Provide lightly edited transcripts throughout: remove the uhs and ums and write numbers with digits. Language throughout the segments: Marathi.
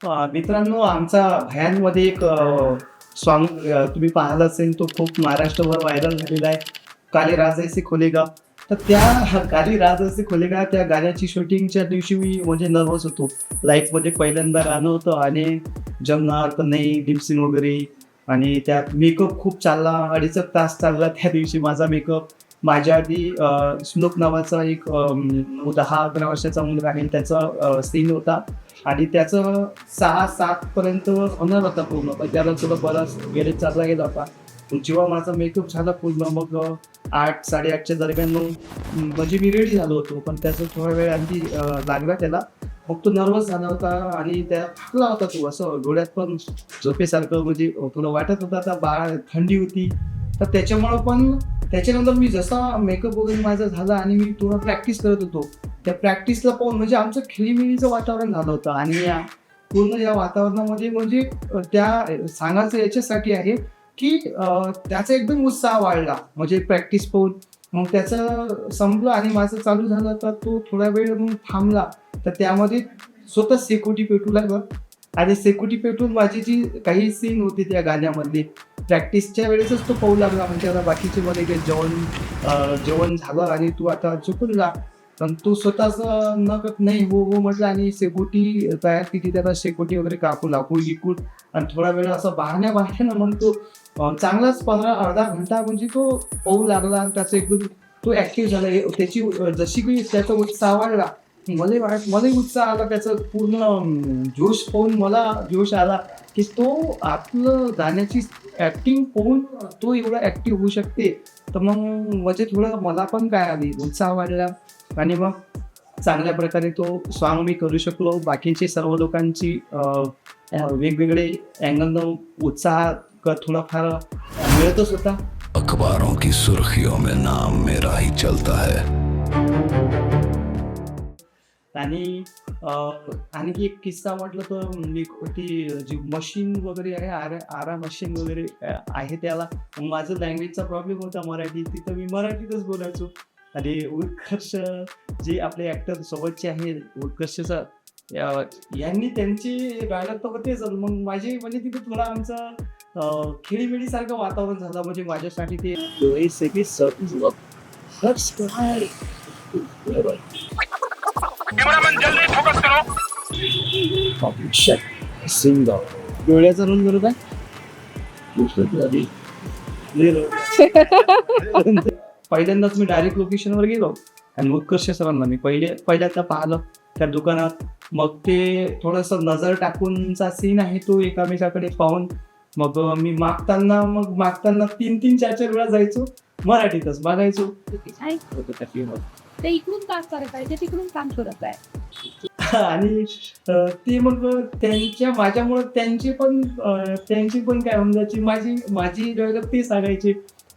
मित्रांनो, आमचा भयांमध्ये एक सॉन्ग तुम्ही पाहिला असेल, तो खूप महाराष्ट्रभर व्हायरल झालेला आहे. काली रात ऐसे खोलेगा. तर त्या काली रात ऐसे खोलेगा त्या गाण्याची शूटिंगच्या दिवशी मी म्हणजे नर्वस होतो. लाईफमध्ये पहिल्यांदा गाणं होतं आणि जमणार तर नाही, लिप सिंग वगैरे आणि त्यात मेकअप खूप चालला. 2.5 तास चालला त्या दिवशी माझा मेकअप. माझ्या आधी श्लोक नावाचा एक 10-11 वर्षाचा मुलगा आहे, त्याचा सीन होता आणि त्याचं 6-7 पर्यंत होणार होता पूर्ण. पण त्याला थोडं बराच गेले चालला गेला होता. जेव्हा माझा मेकअप झाला पूर्ण, मग 8-8:30च्या दरम्यान म्हणजे मी रेडी झालो होतो. पण त्याचा थोडा वेळ आधी लागला त्याला. मग तो नर्वस झाला होता आणि त्या थकला होता तो, असं डोळ्यात पण झोपेसारखं म्हणजे थोडं वाटत होतं. आता थंडी होती, तर त्याच्यामुळं पण त्याच्यानंतर मी जसा मेकअप वगैरे माझा झाला आणि मी थोडं प्रॅक्टिस करत होतो. त्या प्रॅक्टिसला पाहून म्हणजे आमचं खेळीमेळीचं वातावरण झालं होतं आणि पूर्ण या वातावरणामध्ये म्हणजे त्या सांगायचं याच्यासाठी आहे की त्याचा एकदम उत्साह वाढला म्हणजे प्रॅक्टिस पाहून. मग त्याचं संपलं आणि माझं चालू झालं, तर तो थोडा वेळ मग थांबला. तर त्यामध्ये स्वतः शेकोटी पेटू लागला आणि शेकोटी पेटून माझी जी काही सीन होती त्या गाण्यामधली प्रॅक्टिसच्या वेळेसच तो पाहू लागला. म्हणजे आता बाकीचे मध्ये काही जेवण झालं आणि तू आता झोपून जा. पण तू स्वतःच नाही हो हो म्हटलं आणि शेकोटी तयार केली. त्याला शेकोटी वगैरे लाकूड गिकूड आणि थोडा वेळ असं बाहेरनं मग तो चांगलाच 15-अर्धा घंटा म्हणजे तो पाहू लागला आणि त्याचं एकदम तो ऍक्टिव्ह झाला. त्याची जशी काही त्याचा उत्साह वाढला, मलाही उत्साह आला. त्याचं पूर्ण जोश पाहून मला जोश आला की तो आपलं गाण्याची ऍक्टिंग पाहून तो एवढा ऍक्टिव्ह होऊ शकते. तर मग म्हणजे थोडं मला पण काय आली उत्साह वाढला आणि मग चांगल्या प्रकारे तो सॉन्ग मी करू शकलो. बाकीचे सर्व लोकांची वेगवेगळे अँगलनं उत्साह थोडाफार मिळतच होता. अखबारों की सुर्खियों में नाम मेरा ही चलता है. आणि आणखी एक किस्सा म्हटलं तर मी ती जी मशीन वगैरे आहे, आरा मशीन वगैरे आहे त्याला. माझं लँग्वेजचा प्रॉब्लेम होता मराठी, तिथं मी मराठीतच बोलायचो. आणि उत्कर्ष जे आपले ॲक्टर सोबतचे आहेत, उत्कर्षचा यांनी त्यांची गायला तर होतेच. मग माझे म्हणजे तिथे थोडा आमचा खेळीमेळीसारखं वातावरण झालं. म्हणजे माझ्यासाठी ते डोळ्याचा रंग बरोबर पहिल्यांदाच मी डायरेक्ट लोकेशनवर गेलो आणि उत्कर्ष सरांना मी पहिल्यांदा पाहिलं त्या दुकानात. मग ते थोडंसं नजर टाकूनचा सीन आहे तो एकामेकाकडे पाहून. मग मी मागताना 3-3, 4-4 वेळा जायचो, मराठीतच बघायचो. ते इकडून काम करत आहे, ते तिकडून काम करत आहे. आणि ते मग माझ्यामुळं त्यांची पण काय होऊन जायची, माझी डोळ्यात ते सांगायचे.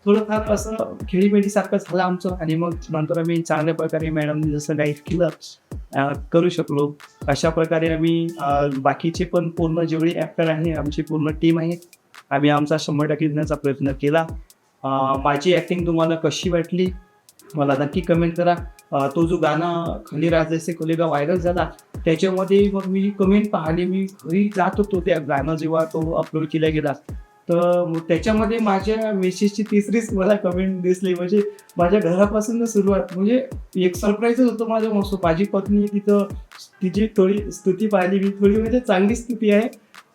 थोडंफार असं खेळीमेळीसारखं झालं आमचं. आणि मग नंतर आम्ही चांगल्या प्रकारे मॅडमनी जसं गाईड केलं करू शकलो. अशा प्रकारे आम्ही बाकीचे पण पूर्ण जेवढे ॲक्टर आहे, आमची पूर्ण टीम आहे, आम्ही आमचा 100% देण्याचा प्रयत्न केला. माझी ॲक्टिंग तुम्हाला कशी वाटली मला नक्की कमेंट करा. तो जो गाणं खाली रात ऐसे खोलेगा व्हायरल झाला, त्याच्यामध्ये मग मी कमेंट पाहिली. मी घरी जात होतो त्या गाणं जेव्हा तो अपलोड केला गेला, तर त्याच्यामध्ये माझ्या मेसेजची 3रीच मला कमेंट दिसली. म्हणजे माझ्या घरापासून सुरुवात म्हणजे एक सरप्राईजच होतं माझं. मस्त माझी पत्नी तिथं, तिची थोडी स्तुती पाहिली मी, थोडी म्हणजे चांगली स्तुती आहे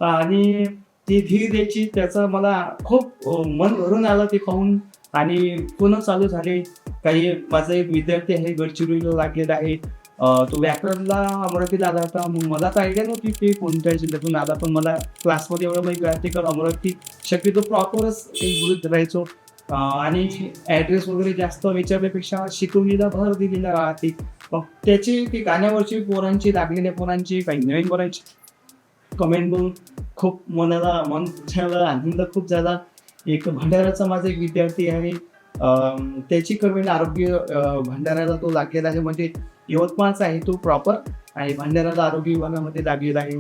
आणि ती धीर द्यायची, त्याचा मला खूप मन भरून आलं ते पाहून. आणि पुन्हा चालू झाले. काही माझा एक विद्यार्थी आहे, गडचिरोलीला लागलेला आहे, तो व्याकरणला अमरावतीला आला होता. मग मला तर आयडिया नव्हती ते कोणत्या जिल्ह्यातून आला, पण मला क्लासमध्ये एवढं माहिती आहे कारण अमरावती शक्यतो प्रॉपरच बोलत राहायचो. आणि ॲड्रेस वगैरे जास्त विचारल्यापेक्षा शिकवणीला भर दिलेला राहते. मग त्याची ती गाण्यावरची लागलेल्या पोरांची, काही नवीन पोरांची कमेंट बघून खूप मनाला आनंद खूप झाला. एक भंडाऱ्याचा माझा एक विद्यार्थी आहे, त्याची कमेंट आरोग्य भंडाऱ्याला तो लागलेला आहे. म्हणजे यवतमाळचा आहे तो प्रॉपर आणि भंडाऱ्याला आरोग्य विभागामध्ये लागलेला आहे.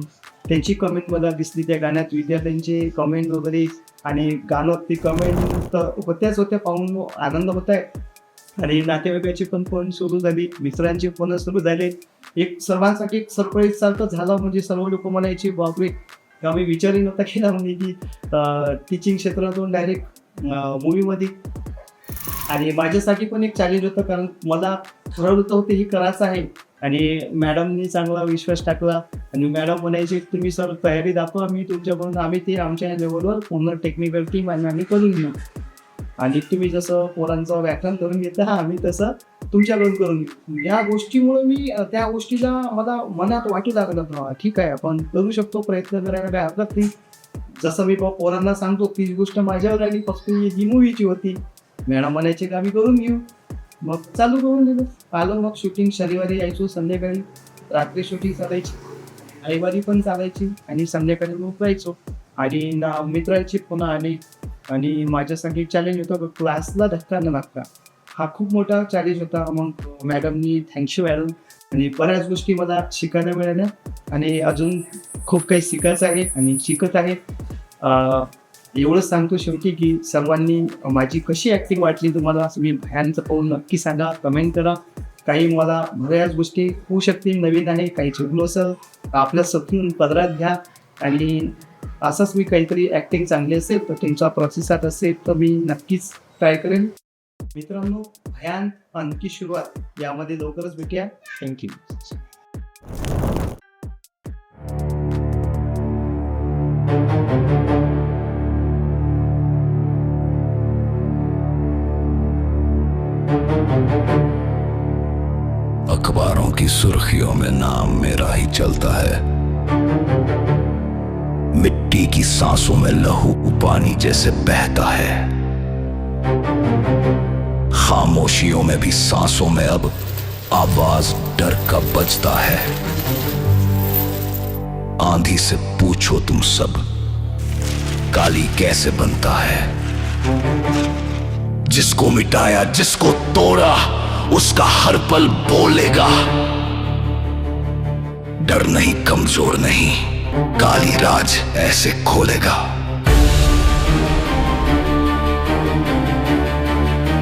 त्यांची कमेंट मला दिसली त्या गाण्यात, विद्यार्थ्यांची कमेंट वगैरे. आणि गाणं ती कमेंट होत्या पाहून आनंद होत आहे. आणि नातेवाईकाची पण फोन सुरू झाली, मित्रांची फोन सुरू झाले. एक सर्वांसाठी एक सरप्राईज सारखं झालं. म्हणजे सर्व लोक म्हणायची बापरे, आम्ही विचारही नव्हता केला म्हणजे की टीचिंग क्षेत्रातून डायरेक्ट मूवीमध्ये. आणि माझ्यासाठी पण एक चॅलेंज होतं, कारण मला ठरवलं होतं हे करायचं आहे. आणि मॅडमनी चांगला विश्वास टाकला आणि मॅडम म्हणायचे तुम्ही सर तयारी दाखवा, आम्ही तुमच्याकडून आम्ही ते आमच्या लेवलवर पूर्ण टेक्निकल टीम आम्ही करून घेऊ. आणि तुम्ही जसं पोरांचं व्याख्यान करून घेता आम्ही तसं तुमच्याकडून करून घेऊ. या गोष्टीमुळे मी त्या गोष्टीला मला मनात वाटू लागलं होतं, ठीक आहे आपण करू शकतो, प्रयत्न करायला काय हरकत नाही. जसं मी पोरांना सांगतो तीच गोष्ट माझ्यावर आली, फक्त ही मूवीची होती. मॅडम म्हणायचे की आम्ही करून घेऊ. मग चालू करून दिलं. आलो मग शूटिंग शनिवारी यायचो, संध्याकाळी रात्री शूटिंग चालायची, रविवारी पण चालायची आणि संध्याकाळी मग जायचो. आणि मित्रांची पुन्हा आली आणि माझ्यासाठी चॅलेंज होतं क्लासला धक्का न लागता. हा खूप मोठा चॅलेंज होता. मग मॅडमनी थँक्यू मॅडम. आणि बऱ्याच गोष्टी मला शिकायला मिळाल्या आणि अजून खूप काही शिकायचं आहे आणि शिकत आहे. एवढंच सांगतो शेवटी की सर्वांनी माझी कशी ॲक्टिंग वाटली तुम्हाला तुम्ही भयांचं पाहून नक्की सांगा, कमेंट करा. काही मला बऱ्याच गोष्टी होऊ शकतील, नवीन आहे, काही चुकलो असेल आपल्या सतून पदरात घ्या. आणि असंच मी काहीतरी ॲक्टिंग चांगली असेल तर तुमचा प्रतिसाद असेल तर मी नक्कीच ट्राय करेन. मित्रांनो, भयान आणखी सुरुवात यामध्ये लवकरच भेटूया. थँक्यू. अखबारों की सुर्खियों में नाम मेरा ही चलता है. मिट्टी की सांसों में लहू पानी जैसे बहता है. खामोशियों में भी सांसों में अब आवाज डर का बजता है. आंधी से पूछो तुम सब, काली कैसे बनता है. जिसको मिटाया, जिसको तोड़ा, उसका हर पल बोलेगा. डर नहीं, कमजोर नहीं, काली राज ऐसे खोलेगा.